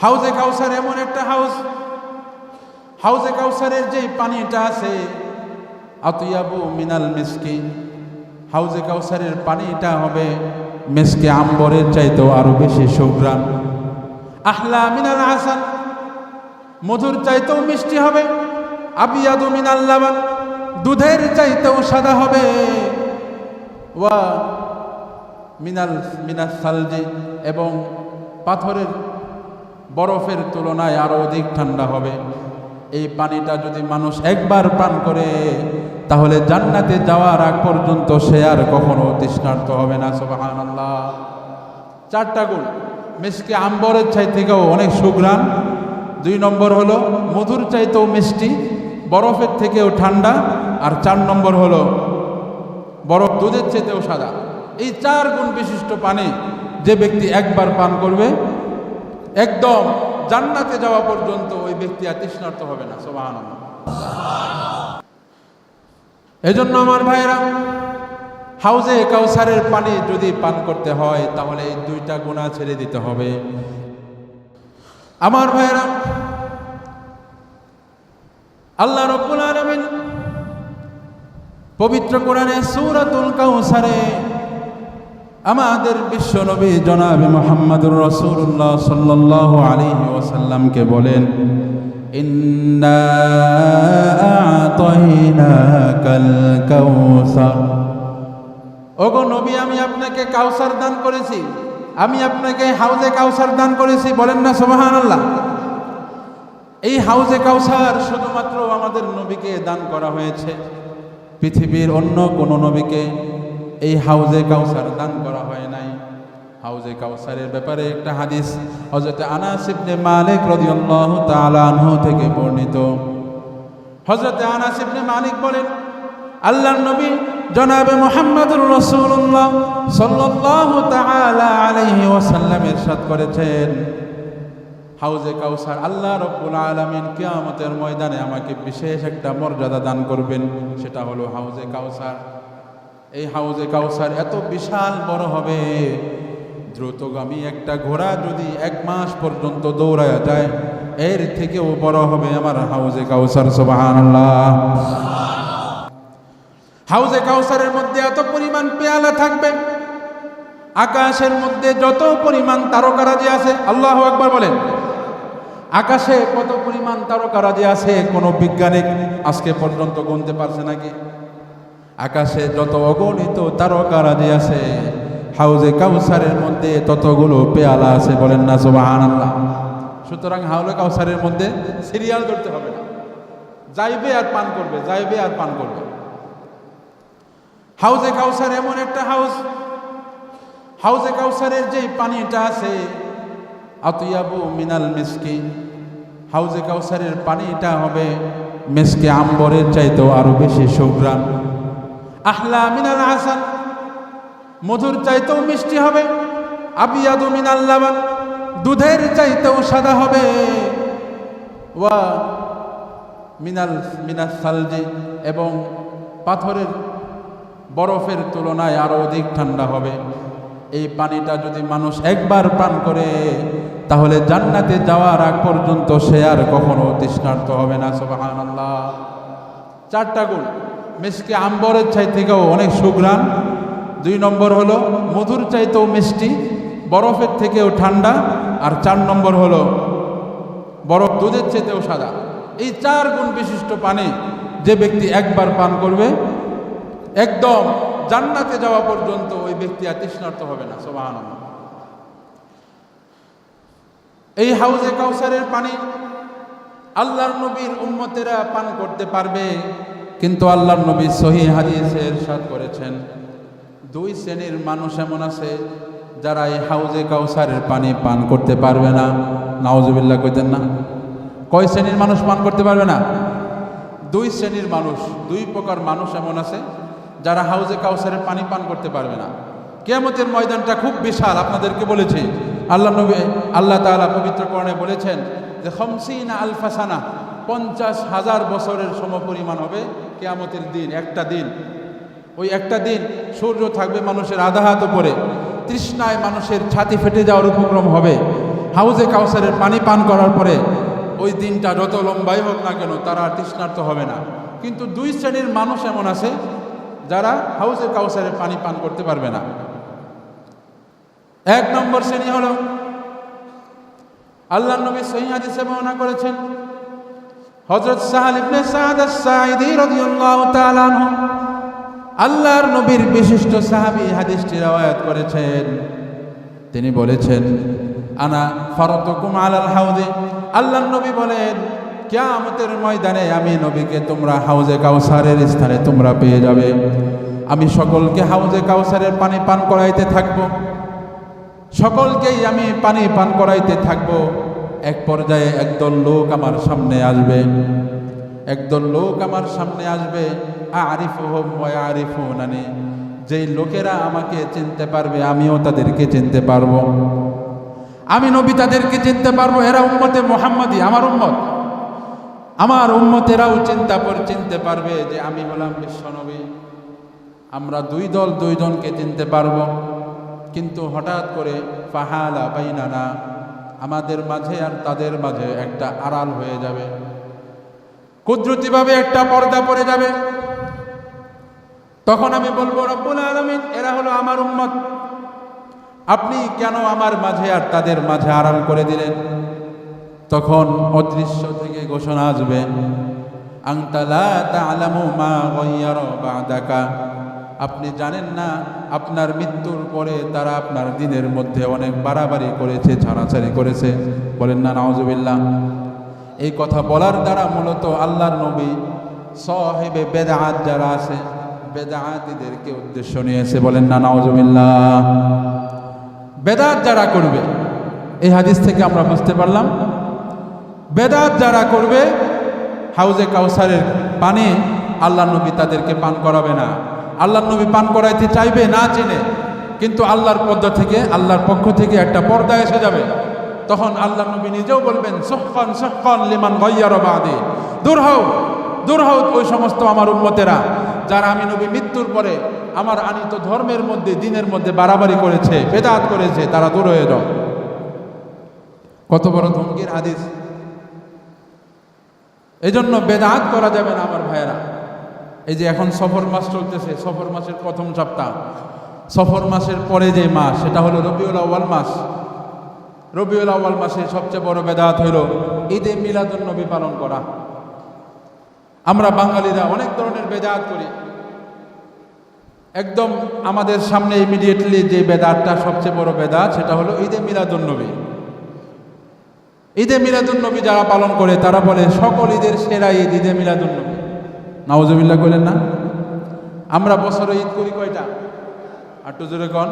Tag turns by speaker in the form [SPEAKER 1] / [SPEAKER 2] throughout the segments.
[SPEAKER 1] হাউজে কাউসার এমন একটা হাউস, হাউজে কাউসারের যে পানিটা আছে আতিয়াবু মিনাল মিসকি, হাউজে কাউসারের পানিটা হবে মিসকে আম্বরের চাইতেও আরো বেশি সুঘ্রাণ। আহলা মিনাল আসাল, মধুর চাইতেও মিষ্টি হবে। আবিয়াদু মিনাল লাবান, দুধের চাইতেও সাদা হবে। ওয়া মিনাস সালজি, এবং পাথরের বরফের তুলনায় আরো অধিক ঠান্ডা হবে। এই পানিটা যদি মানুষ একবার পান করে তাহলে জান্নাতে যাওয়ার আগ পর্যন্ত সে আর কখনো তৃষ্ণার্ত হবে না। সুবহানাল্লাহ। 4টা গুণ, মিষ্টি আম্বরের চাই থেকেও অনেক সুঘ্রাণ। 2 নম্বর হলো মধুর চাইতেও মিষ্টি, বরফের থেকেও ঠান্ডা। আর 4 নম্বর হলো বরফ দুধের চাইতেও সাদা। এই 4 গুণ বিশিষ্ট পানি যে ব্যক্তি একবার পান করবে একদম জান্নাতে যাওয়া পর্যন্ত ওই ব্যক্তি আর তৃষ্ণার্ত হবে না। সুবহানাল্লাহ। এজন্য আমার ভাইরা, হাউজে কাউসারের পানি যদি পান করতে হয় তাহলে এই 2টা গুনাহ ছেড়ে দিতে হবে। আমার ভাইরা, আল্লাহ রাব্বুল আলামিন পবিত্র কোরআনে সূরাতুল কাউসারে আমাদের বিশ্ব নবী জনাবে মুহাম্মদুর রাসূলুল্লাহ সাল্লাল্লাহু আলাইহি ওয়াসাল্লামকে বলেন, ইন্না আ'তাইনাকাল কাউসার। ওগো নবী, আমি আপনাকে কাউসার দান করেছি, আমি আপনাকে হাউজে কাউসার দান করেছি। বলেন না সুবহানাল্লাহ। এই হাউজে কাউসার শুধুমাত্র আমাদের নবীকে দান করা হয়েছে, পৃথিবীর অন্য কোনো নবীকে এই হাউজে কাউসার দান করা হয় নাই। হাউজে কাউসারের ব্যাপারে একটা হাদিস হযরত আনাস ইবনে মালিক রাদিয়াল্লাহু তাআলা আনহু থেকে বর্ণিত। হযরত আনাস ইবনে মালিক বলেন, আল্লাহর নবী জনাবে মুহাম্মদুর রাসূলুল্লাহ সাল্লাল্লাহু তাআলা আলাইহি ওয়াসাল্লাম ইরশাদ করেছেন, হাউজে কাউসার আল্লাহ রাব্বুল আলামিন কিয়ামতের ময়দানে আমাকে বিশেষ একটা মর্যাদা দান করবেন, সেটা হলো হাউজে কাউসার। এই হাউজে কাউসার এত বিশাল বড় হবে, দ্রুতগামী একটা ঘোড়া যদি 1 মাস পর্যন্ত দৌড়ায় যায় এর থেকেও বড় হবে আমার হাউজে কাউসার। সুবহানাল্লাহ। হাউজে কাউসারের মধ্যে এত পরিমাণ পেয়ালা থাকবে, আকাশের মধ্যে যত পরিমাণ তারকারাজি আছে, আল্লাহু আকবার বলেন, আকাশে কত পরিমাণ তারকারাজি আছে কোন বিজ্ঞানী আজকে পর্যন্ত গুনতে পারছে নাকি? আকাশে যত অগণিত তারকারাজি আছে, হাউজে কাউসারের মধ্যে ততগুলো পেয়ালা আছে। বলেন না সুবহানাল্লাহ। সুতরাং হাউজে কাউসারের মধ্যে সিরিয়াল ধরতে হবে না, যাইবে আর পান করবে, যাইবে আর পান করবে। হাউজে কাউসার এমন একটা হাউস, হাউজে কাউসারের যে পানিটা আছে আতিয়াবু মিনাল মিসকি, হাউজে কাউসারের পানিটা হবে মিসকে আম্বরের চাইতেও আরো বেশি সুঘ্রাণ। আহলা মিনাল আসাল, মধুর চাইতেও মিষ্টি হবে। আবিয়াদু মিনাল লাবান, দুধের চাইতেও সাদা হবে। ওয়া মিনাস সালজি, এবং পাথরের বরফের তুলনায় আরো অধিক ঠান্ডা হবে। এই পানিটা যদি মানুষ একবার পান করে তাহলে জান্নাতে যাওয়ার আগ পর্যন্ত সে আর কখনো তৃষ্ণার্ত হবে না। সুবহানাল্লাহ। 4টা গুণ, মিষ্টি আম্বরের চাই থেকেও অনেক সুঘ্রাণ। 2 নম্বর হলো মধুর চাইতেও মিষ্টি, বরফের থেকেও ঠান্ডা। আর 4 নম্বর হলো বরফ দুধের চাইতেও সাদা। এই 4 গুণ বিশিষ্ট পানি যে ব্যক্তি একবার পান করবে একদম জান্নাতে যাওয়া পর্যন্ত ওই ব্যক্তি আর তৃষ্ণার্ত হবে না। সুবহানাল্লাহ। এই হাউজে কাউসারের পানি আল্লাহর নবীর উম্মতেরা পান করতে পারবে, কিন্তু আল্লাহর নবী সহিহ হাদিসে ইরশাদ করেছেন 2 শ্রেণীর মানুষ এমন আছে যারা এই হাউজে কাউসারের পানি পান করতে পারবে না। নাউজুবিল্লাহ কইতেন না? কয় শ্রেণীর মানুষ পান করতে পারবে না? 2 শ্রেণীর মানুষ, 2 প্রকার মানুষ এমন আছে যারা হাউজে কাউসারের পানি পান করতে পারবে না। কিয়ামতের ময়দানটা খুব বিশাল, আপনাদেরকে বলেছি। আল্লাহ তাআলা পবিত্র কোরআনে বলেছেন যে 50 আলফা সানা, 50,000 বছরের সমপরিমাণ হবে কিয়ামতের দিন। একটা দিন, ওই একটা দিন সূর্য থাকবে মানুষের আধা হাত উপরে, তৃষ্ণায় মানুষের ছাতি ফেটে যাওয়ার উপক্রম হবে। হাউজে কাউসারের পানি পান করার পরে ওই দিনটা যত লম্বাই হোক না কেন তারা আর তৃষ্ণার্ত হবে না। কিন্তু দুই শ্রেণীর মানুষ এমন আছে যারা হাউজে কাউসারের পানি পান করতে পারবে না। এক নম্বর শ্রেণী হলো, আল্লাহর নবী সহিহ হাদিসে বর্ণনা করেছেন, হযরত সাহাল ইবনে সাদ আস-সাঈদী রাদিয়াল্লাহু তাআলা আনহু, আল্লাহর নবীর বিশিষ্ট সাহাবী, হাদিসটি রওয়ায়াত করেছেন। তিনি বলেছেন, আনা ফারাতুকুম আলাল হাউজে, আল্লাহর নবী বলেন, কিয়ামতের ময়দানে আমি নবীকে তোমরা হাউজে কাউসারের স্থানে তোমরা পেয়ে যাবে। আমি সকলকে হাউজে কাউসারের পানি পান করাইতে থাকব, সকলকেই আমি পানি পান করাইতে থাকব। এক পর্যায়ে একদল লোক আমার সামনে আসবে, একদল লোক আমার সামনে আসবে, আরিফুহুম ওয়া ইয়ারিফুনানি, যেই লোকেরা আমাকে চিনতে পারবে আমিও তাদেরকে চিনতে পারবো, আমি নবী তাদেরকে চিনতে পারবো। এরা উম্মতে মুহাম্মাদি, আমার উম্মত, আমার উম্মতেরাও চিনতে পারবে যে আমি হলাম বিশ্বনবী। আমরা দুই দল দুইজনকে চিনতে পারবো। কিন্তু হঠাৎ করে ফাহালা বাইনানা, আমাদের মাঝে আর তাদের মাঝে একটা আড়াল হয়ে যাবে, কুদরতিভাবে একটা পর্দা পড়ে যাবে। তখন আমি বলবো, রব্বুল আলামিন, এরা হলো আমার উম্মত, আপনি কেন আমার মাঝে আর তাদের মাঝে আড়াল করে দিলেন? তখন অদৃশ্য থেকে ঘোষণা আসবে, আনতা লা তা'লামু মা গায়্যারা বা'দাকা, আপনি জানেন না আপনার মৃত্যুর পরে তারা আপনার দিনের মধ্যে অনেক বাড়াবাড়ি করেছে, ছাড়াছাড়ি করেছে। বলেন না নাউজুবিল্লাহ। এই কথা বলার দ্বারা মূলত আল্লাহর নবী সাহেবে বেদাত যারা আছে, বেদাতীদেরকে উদ্দেশ্য নিয়েছে। বলেন না নাউজুবিল্লাহ। বেদাত যারা করবে, এই হাদিস থেকে আমরা বুঝতে পারলাম, বেদাত যারা করবে হাউজে কাউসারের পানি আল্লাহর নবী তাদেরকে পান করাবে না। আল্লাহর নবী পান করাইতে চাইবে না চিনে, কিন্তু আল্লাহর পর্দা থেকে, আল্লাহর পক্ষ থেকে একটা পর্দা এসে যাবে। তখন আল্লাহর নবী নিজেও বলবেন, সুহকান সুহকান লিমান গায়্যারা বা'দি, দূর হও, দূর হও ওই সমস্ত আমার উম্মতেরা যারা আমি নবী মৃত্যুর পরে আমার আনিত ধর্মের মধ্যে, দিনের মধ্যে বাড়াবাড়ি করেছে, বেদাত করেছে, তারা দূর হয়ে যাও। কত বড় ধমকির হাদিস! এই জন্য বেদাত করা যাবে না আমার ভাইয়েরা। এই যে এখন সফর মাস চলতেছে, সফর মাসের প্রথম সপ্তাহ, সফর মাসের পরে যে মাস সেটা হলো রবিউল আউয়াল মাস। রবিউল আউয়াল মাসে সবচেয়ে বড় বেদাত হইল ঈদে মিলাদুন নবী পালন করা। আমরা বাঙালিরা অনেক ধরনের বেদাত করি। একদম আমাদের সামনে ইমিডিয়েটলি যে বেদাতটা সবচেয়ে বড় বেদাত সেটা হলো ঈদে মিলাদুন নবী। ঈদে মিলাদুন নবী যারা পালন করে তারা বলে সকল ঈদের সেরা ঈদ ঈদে মিলাদুন নবী। নাউজুবিল্লাহ কইলেন না? আমরা বছরে ঈদ করি কয়টা? আর একটু জোরে কন।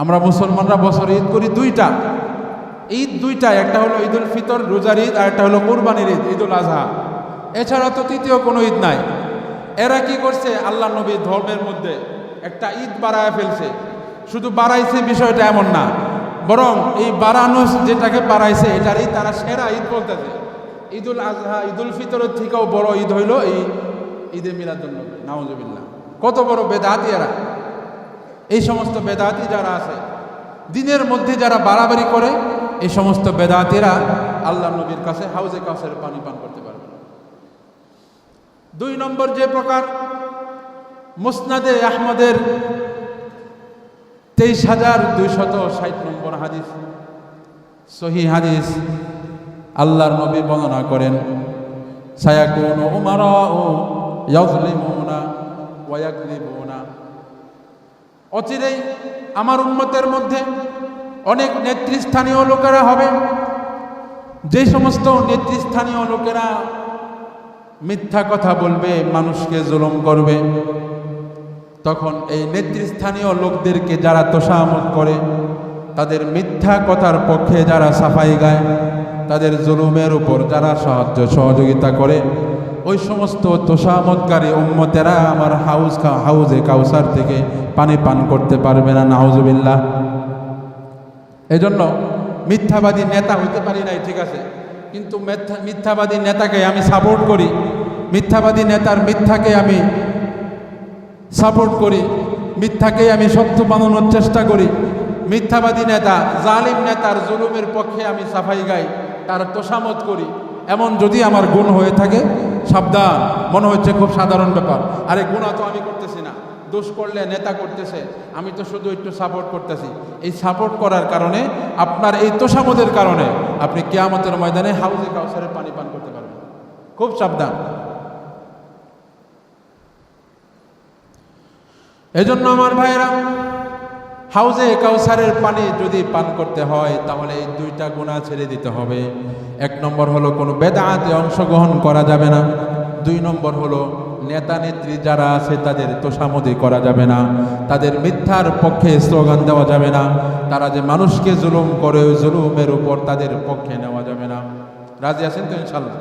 [SPEAKER 1] আমরা মুসলমানরা বছরে ঈদ করি দুইটা। ঈদ দুইটা, একটা হলো ঈদুল ফিতর রোজার ঈদ, আর একটা হলো কোরবানির ঈদ, ঈদুল আজহা। এছাড়া তো তৃতীয় কোনো ঈদ নাই। এরা কি করছে? আল্লাহ নবীর ধর্মের মধ্যে একটা ঈদ বাড়ায় ফেলছে। শুধু বাড়াইছে বিষয়টা এমন না, বরং এই বাড়ানো যেটাকে বাড়াইছে এটারই তারা সেরা ঈদ বলতেছে। ঈদুল আজহা, ঈদুল ফিতরের থেকেও বড় ঈদ হইল এই ঈদে মিলাদুন নবী। নাউজুবিল্লাহ। কত বড় বেদাতি এরা! এই সমস্ত বেদাতি যারা আছে, দিনের মধ্যে যারা বাড়াবাড়ি করে, এই সমস্ত বেদাতিরা আল্লাহ নবীর কাছে হাউজে কাউসারের পানি পান করতে পারবে না। দুই নম্বর যে প্রকার, মুসনাদে আহমদের 23,260 নম্বর হাদিস, সহিহ হাদিস, আল্লাহর নবী বর্ণনা করেন, সায়াকুনু উমারাউ ইয়াযলিমুনা ওয়া ইয়াকযিবুনা, অচিরেই আমার উম্মতের মধ্যে অনেক নেতৃস্থানীয় লোকেরা হবে, যে সমস্ত নেতৃস্থানীয় লোকেরা মিথ্যা কথা বলবে, মানুষকে জুলুম করবে। তখন এই নেতৃস্থানীয় লোকদেরকে যারা তোষামত করে, তাদের মিথ্যা কথার পক্ষে যারা সাফাই গায়, তাদের জুলুমের উপর যারা সহযোগিতা করে, ওই সমস্ত তোষামতকারী উম্মতেরা আমার হাউজে কাউসার থেকে পানি পান করতে পারবে না। নাউজুবিল্লাহ। এজন্য মিথ্যাবাদী নেতা হইতে পারি নাই, ঠিক আছে, কিন্তু মিথ্যাবাদী নেতাকে আমি সাপোর্ট করি, মিথ্যাবাদী নেতার মিথ্যাকে আমি সাপোর্ট করি, মিথ্যাকে আমি সত্য বানানোর চেষ্টা করি, মিথ্যাবাদী নেতা, জালিম নেতার জুলুমের পক্ষে আমি সাফাই গাই, তার তোষামত করি, এমন যদি আমার গুণ হয়ে থাকে, সাবধান। মনে হচ্ছে খুব সাধারণ ব্যাপার, আরে গুনাহ তো আমি করতেছি না, দোষ করলে নেতা করতেছে, আমি তো শুধু একটু সাপোর্ট করতেছি। এই সাপোর্ট করার কারণে, আপনার এই তোষামতের কারণে আপনি কিয়ামতের ময়দানে হাউজে কাউসারের পানি পান করতে পারবেন। খুব সাবধান। এজন্য আমার ভাইয়েরা, হাউজে কাউসারের পানি যদি পান করতে হয় তাহলে এই দুইটা গুনাহ ছেড়ে দিতে হবে। এক নম্বর হলো কোনো বেদাতে অংশগ্রহণ করা যাবে না। দুই নম্বর হলো নেতা নেত্রী যারা আছে তাদের তোষামদি করা যাবে না, তাদের মিথ্যার পক্ষে স্লোগান দেওয়া যাবে না, তারা যে মানুষকে জুলুম করে ওই জুলুমের উপর তাদের পক্ষে নেওয়া যাবে না। রাজি আছেন তো ইনশাল্লাহ?